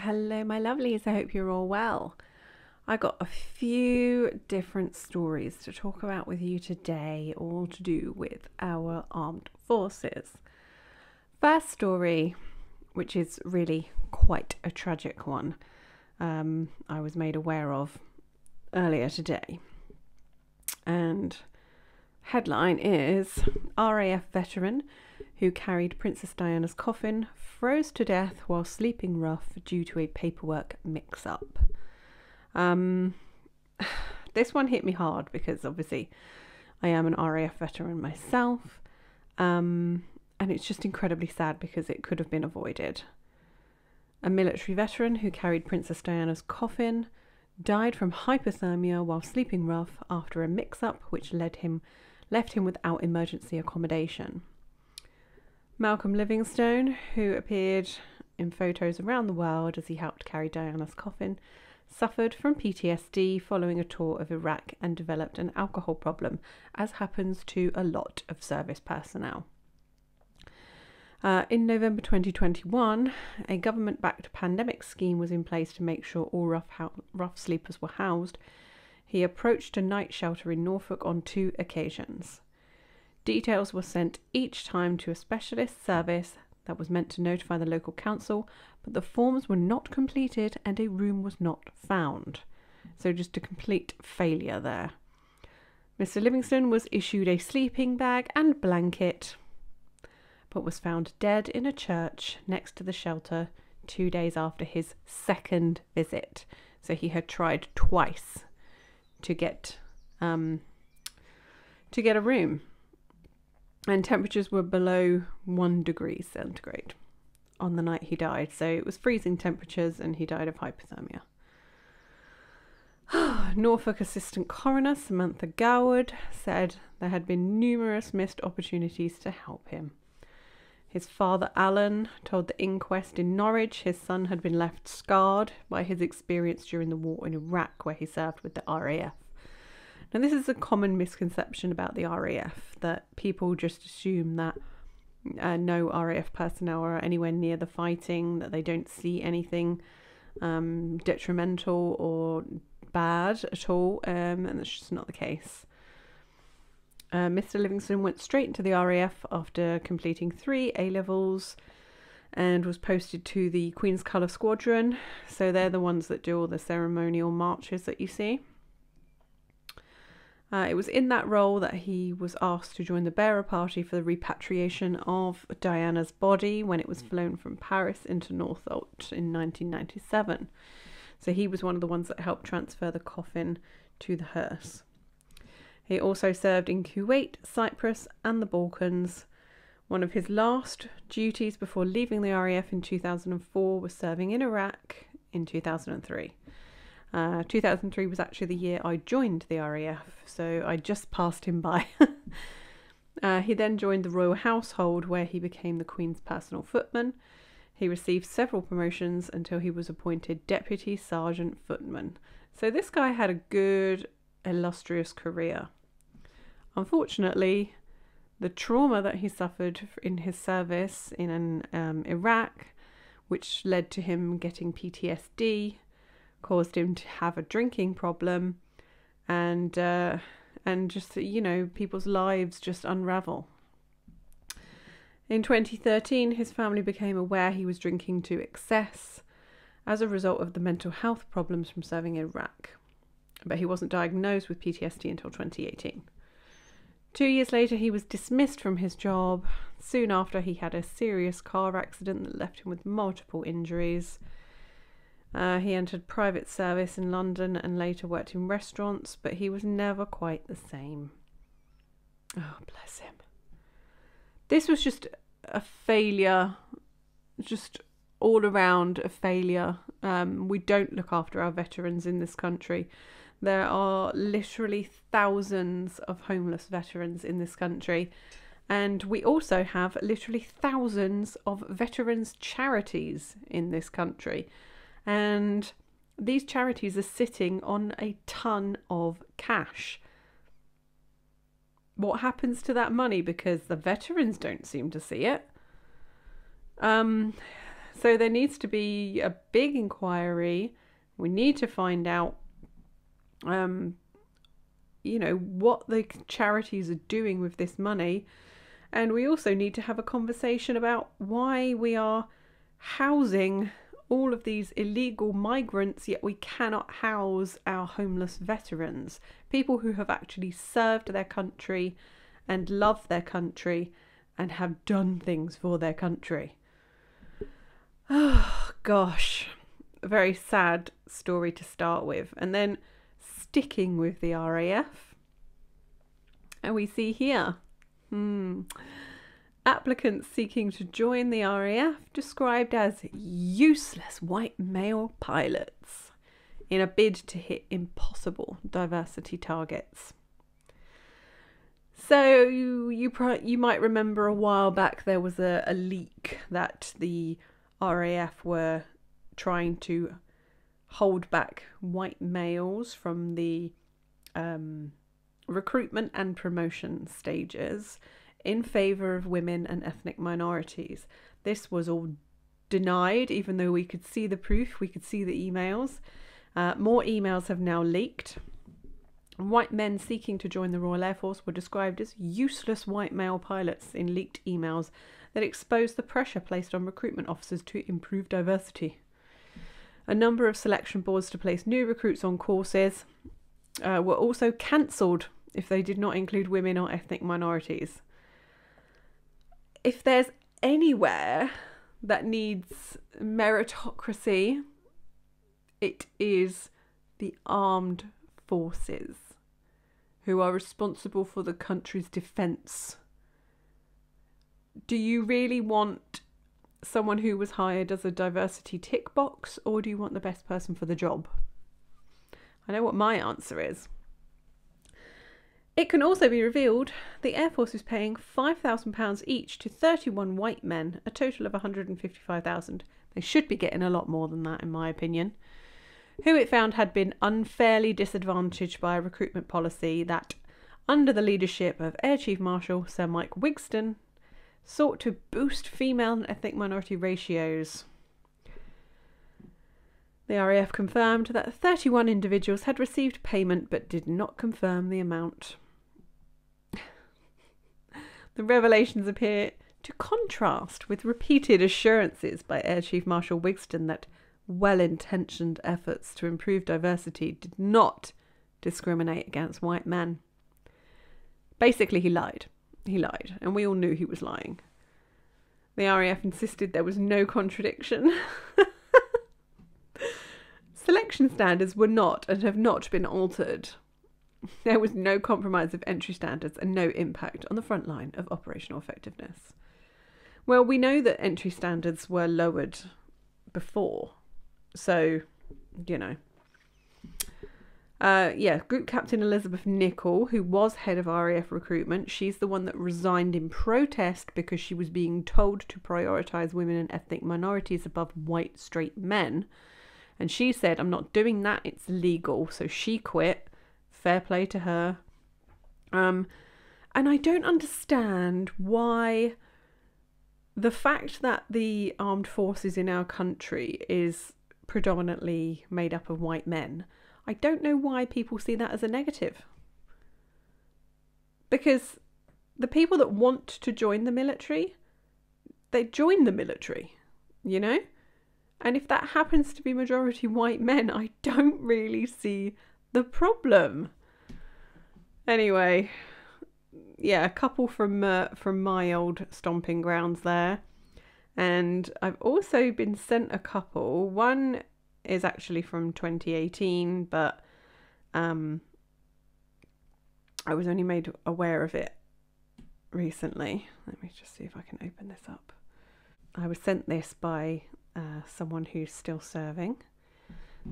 Hello, my lovelies. I hope you're all well. I got a few different stories to talk about with you today, all to do with our armed forces. First story, which is really quite a tragic one, I was made aware of earlier today. And headline is RAF veteran who carried Princess Diana's coffin froze to death while sleeping rough due to a paperwork mix-up. This one hit me hard because obviously I am an RAF veteran myself, and it's just incredibly sad because it could have been avoided. A military veteran who carried Princess Diana's coffin died from hypothermia while sleeping rough after a mix-up which left him without emergency accommodation. Malcolm Livingstone, who appeared in photos around the world as he helped carry Diana's coffin, suffered from PTSD following a tour of Iraq and developed an alcohol problem, as happens to a lot of service personnel. In November 2021, a government-backed pandemic scheme was in place to make sure all rough sleepers were housed. He approached a night shelter in Norfolk on 2 occasions. Details were sent each time to a specialist service that was meant to notify the local council, but the forms were not completed and a room was not found. So just a complete failure there. Mr. Livingstone was issued a sleeping bag and blanket, but was found dead in a church next to the shelter 2 days after his second visit. So he had tried twice to get a room. And temperatures were below 1 degree centigrade on the night he died. So it was freezing temperatures and he died of hypothermia. Norfolk Assistant Coroner Samantha Goward said there had been numerous missed opportunities to help him. His father, Alan, told the inquest in Norwich his son had been left scarred by his experience during the war in Iraq, where he served with the RAF. Now, this is a common misconception about the RAF, that people just assume that no RAF personnel are anywhere near the fighting, that they don't see anything detrimental or bad at all, and that's just not the case. Mr. Livingstone went straight into the RAF after completing 3 A-levels and was posted to the Queen's Colour Squadron. So they're the ones that do all the ceremonial marches that you see. It was in that role that he was asked to join the bearer party for the repatriation of Diana's body when it was flown from Paris into Northolt in 1997. So he was one of the ones that helped transfer the coffin to the hearse. He also served in Kuwait, Cyprus and the Balkans. One of his last duties before leaving the RAF in 2004 was serving in Iraq in 2003. 2003 was actually the year I joined the RAF, so I just passed him by. He then joined the Royal Household, where he became the Queen's personal footman. He received several promotions until he was appointed Deputy Sergeant Footman. So this guy had a good, illustrious career. Unfortunately, the trauma that he suffered in his service in Iraq, which led to him getting PTSD, caused him to have a drinking problem, and just, you know, people's lives just unravel. In 2013, his family became aware he was drinking to excess as a result of the mental health problems from serving in Iraq, but he wasn't diagnosed with PTSD until 2018. 2 years later, he was dismissed from his job. Soon after, he had a serious car accident that left him with multiple injuries. He entered private service in London and later worked in restaurants, but he was never quite the same. Oh, bless him. This was just a failure, just all around a failure. We don't look after our veterans in this country. There are literally thousands of homeless veterans in this country. And we also have literally thousands of veterans charities in this country. And these charities are sitting on a ton of cash. What happens to that money? Because the veterans don't seem to see it. So there needs to be a big inquiry. We need to find out, you know, what the charities are doing with this money. And we also need to have a conversation about why we are housing all of these illegal migrants, yet we cannot house our homeless veterans, people who have actually served their country and love their country and have done things for their country. Oh gosh, a very sad story to start with. And then sticking with the RAF, and we see here applicants seeking to join the RAF described as useless white male pilots in a bid to hit impossible diversity targets. So you might remember a while back there was a leak that the RAF were trying to hold back white males from the recruitment and promotion stages in favour of women and ethnic minorities. This was all denied, even though we could see the proof, we could see the emails. More emails have now leaked. White men seeking to join the Royal Air Force were described as useless white male pilots in leaked emails that exposed the pressure placed on recruitment officers to improve diversity. A number of selection boards to place new recruits on courses were also cancelled if they did not include women or ethnic minorities. If there's anywhere that needs meritocracy, it is the armed forces, who are responsible for the country's defence. Do you really want someone who was hired as a diversity tick box, or do you want the best person for the job? I know what my answer is. It can also be revealed the Air Force is paying £5,000 each to 31 white men, a total of £155,000. They should be getting a lot more than that, in my opinion. Who it found had been unfairly disadvantaged by a recruitment policy that, under the leadership of Air Chief Marshal Sir Mike Wigston, sought to boost female and ethnic minority ratios. The RAF confirmed that 31 individuals had received payment but did not confirm the amount. The revelations appear to contrast with repeated assurances by Air Chief Marshal Wigston that well-intentioned efforts to improve diversity did not discriminate against white men. Basically, he lied. He lied, and we all knew he was lying. The RAF insisted there was no contradiction. Selection standards were not and have not been altered. There was no compromise of entry standards and no impact on the front line of operational effectiveness. Well, we know that entry standards were lowered before, so, you know. Group Captain Elizabeth Nichol, who was head of RAF recruitment, she's the one that resigned in protest because she was being told to prioritise women and ethnic minorities above white straight men. And she said, I'm not doing that, it's illegal. So she quit. Fair play to her. And I don't understand why the fact that the armed forces in our country is predominantly made up of white men, I don't know why people see that as a negative. Because the people that want to join the military, they join the military, you know? And if that happens to be majority white men, I don't really see the problem. Anyway, yeah, a couple from my old stomping grounds there. And I've also been sent a couple. One is actually from 2018, but I was only made aware of it recently. Let me just see if I can open this up. I was sent this by someone who's still serving.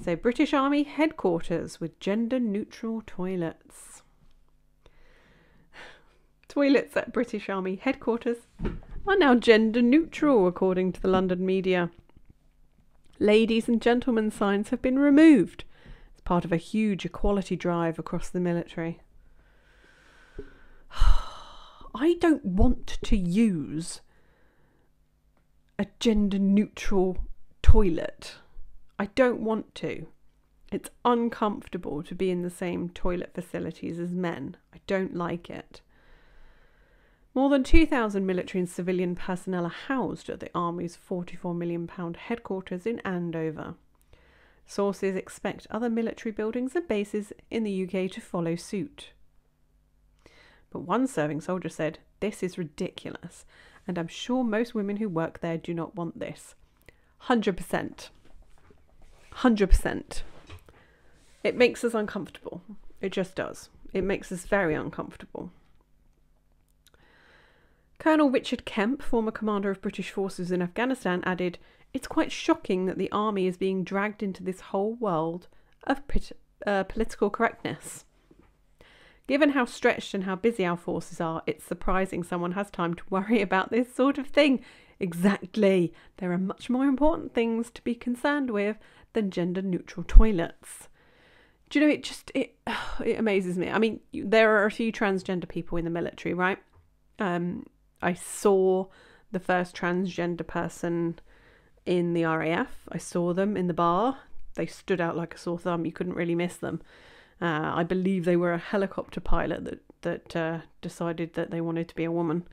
So, British Army headquarters with gender-neutral toilets. Toilets at British Army headquarters are now gender-neutral, according to the London media. Ladies and gentlemen signs have been removed as part of a huge equality drive across the military. I don't want to use a gender neutral toilet. I don't want to. It's uncomfortable to be in the same toilet facilities as men. I don't like it. More than 2,000 military and civilian personnel are housed at the Army's £44 million headquarters in Andover. Sources expect other military buildings and bases in the UK to follow suit. But one serving soldier said, "This is ridiculous, and I'm sure most women who work there do not want this." 100%. 100%. It makes us uncomfortable. It just does. It makes us very uncomfortable. Colonel Richard Kemp, former commander of British forces in Afghanistan, added, "It's quite shocking that the army is being dragged into this whole world of political correctness. Given how stretched and how busy our forces are, it's surprising someone has time to worry about this sort of thing." Exactly. There are much more important things to be concerned with than gender-neutral toilets. Do you know, it amazes me. I mean, there are a few transgender people in the military, right? I saw the first transgender person in the RAF. I saw them in the bar. They stood out like a sore thumb. You couldn't really miss them. I believe they were a helicopter pilot that decided that they wanted to be a woman.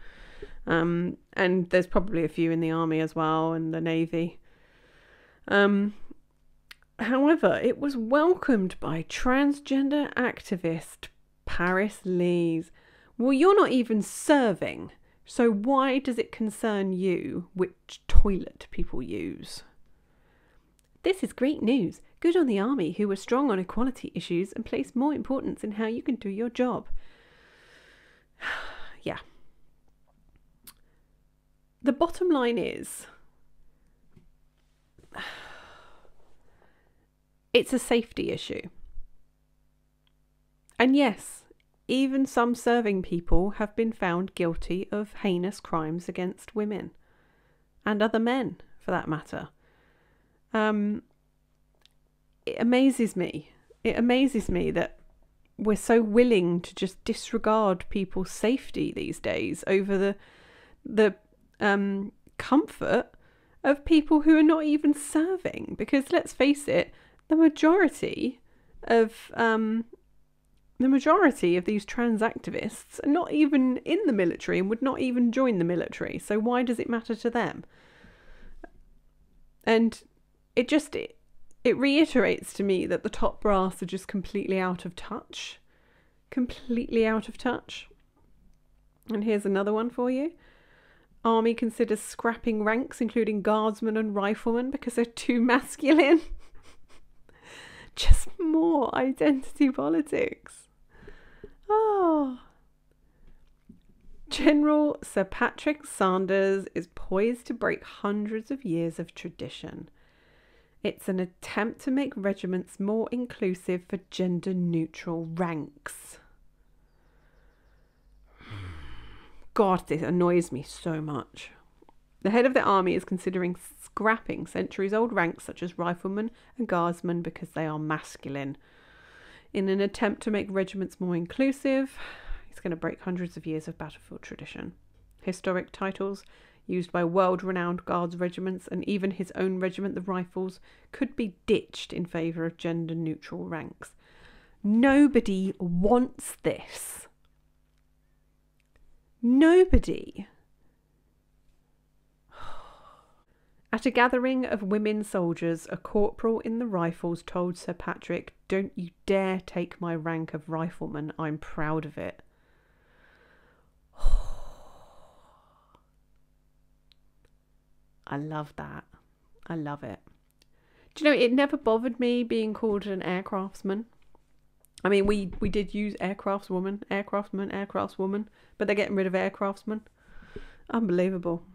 And there's probably a few in the army as well, and the navy. However, it was welcomed by transgender activist Paris Lees. Well, you're not even serving, so why does it concern you which toilet people use? "This is great news. Good on the army, who were strong on equality issues and placed more importance in how you can do your job." Yeah. The bottom line is, it's a safety issue. And yes, even some serving people have been found guilty of heinous crimes against women and other men, for that matter. It amazes me. It amazes me that we're so willing to just disregard people's safety these days over the comfort of people who are not even serving. Because let's face it, the majority of these trans activists are not even in the military and would not even join the military. So why does it matter to them? And it reiterates to me that the top brass are just completely out of touch. Completely out of touch. And here's another one for you. Army considers scrapping ranks, including guardsmen and riflemen, because they're too masculine. Just more identity politics. Oh. General Sir Patrick Sanders is poised to break hundreds of years of tradition. It's an attempt to make regiments more inclusive for gender-neutral ranks. God, this annoys me so much. The head of the army is considering scrapping centuries-old ranks such as riflemen and guardsmen because they are masculine. In an attempt to make regiments more inclusive, he's going to break hundreds of years of battlefield tradition. Historic titles used by world-renowned guards regiments and even his own regiment, the Rifles, could be ditched in favour of gender-neutral ranks. Nobody wants this. Nobody. At a gathering of women soldiers, a corporal in the Rifles told Sir Patrick, "Don't you dare take my rank of rifleman. I'm proud of it." I love that. I love it. Do you know, it never bothered me being called an aircraftsman. I mean, we did use aircraftswoman, but they're getting rid of aircraftsman. Unbelievable.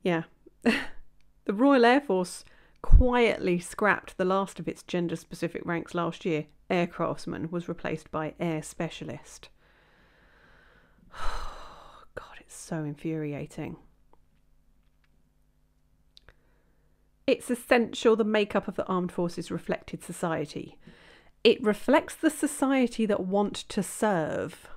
Yeah. The Royal Air Force quietly scrapped the last of its gender-specific ranks last year. Aircraftsman was replaced by air specialist. God, it's so infuriating. It's essential the makeup of the armed forces reflected society. It reflects the society that want to serve.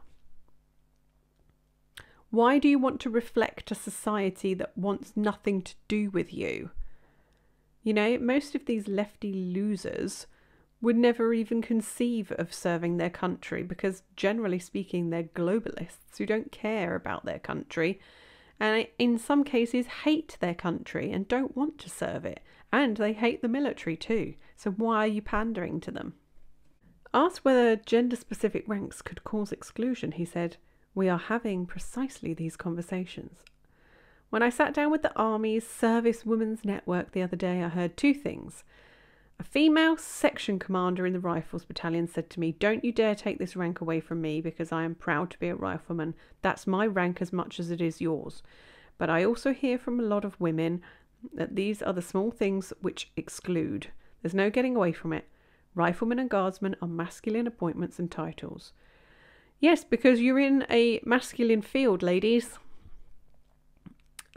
Why do you want to reflect a society that wants nothing to do with you? You know, most of these lefty losers would never even conceive of serving their country because, generally speaking, they're globalists who don't care about their country and in some cases hate their country and don't want to serve it. And they hate the military too. So why are you pandering to them? Asked whether gender-specific ranks could cause exclusion, he said, "We are having precisely these conversations. When I sat down with the Army's Service Women's Network the other day, I heard two things. A female section commander in the Rifles Battalion said to me, 'Don't you dare take this rank away from me because I am proud to be a rifleman. That's my rank as much as it is yours.' But I also hear from a lot of women that these are the small things which exclude. There's no getting away from it. Riflemen and guardsmen are masculine appointments and titles." Yes, because you're in a masculine field, ladies.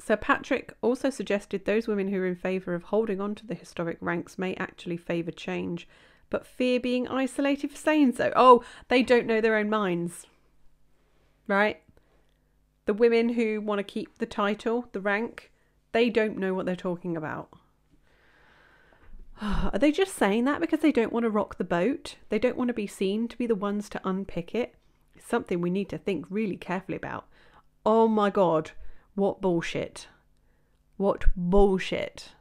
Sir Patrick also suggested those women who are in favour of holding on to the historic ranks may actually favour change, but fear being isolated for saying so. Oh, they don't know their own minds. Right? The women who want to keep the title, the rank, they don't know what they're talking about. Are they just saying that because they don't want to rock the boat? They don't want to be seen to be the ones to unpick it? It's something we need to think really carefully about. Oh my God. What bullshit. What bullshit.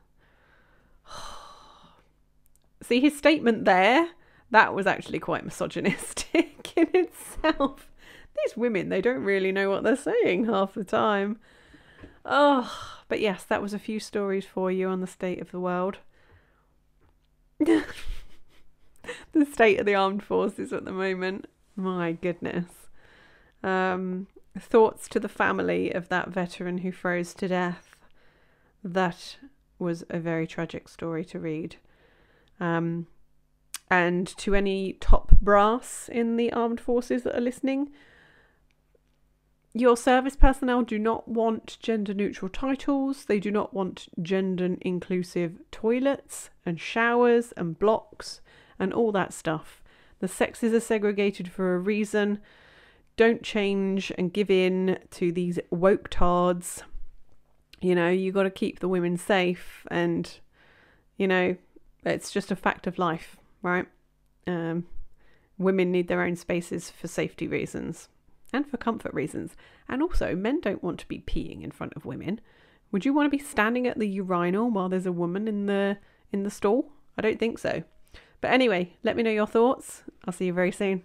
See, his statement there, that was actually quite misogynistic in itself. These women, they don't really know what they're saying half the time. Oh, but yes, that was a few stories for you on the state of the world. The state of the armed forces at the moment. My goodness. Thoughts to the family of that veteran who froze to death. That was a very tragic story to read. And to any top brass in the armed forces that are listening, your service personnel do not want gender neutral titles. They do not want gender inclusive toilets and showers and blocks and all that stuff. The sexes are segregated for a reason. Don't change and give in to these woke tards. You know, you got to keep the women safe, and, you know, it's just a fact of life, right? Women need their own spaces for safety reasons and for comfort reasons. And also, men don't want to be peeing in front of women. Would you want to be standing at the urinal while there's a woman in the stall? I don't think so. But anyway, let me know your thoughts. I'll see you very soon.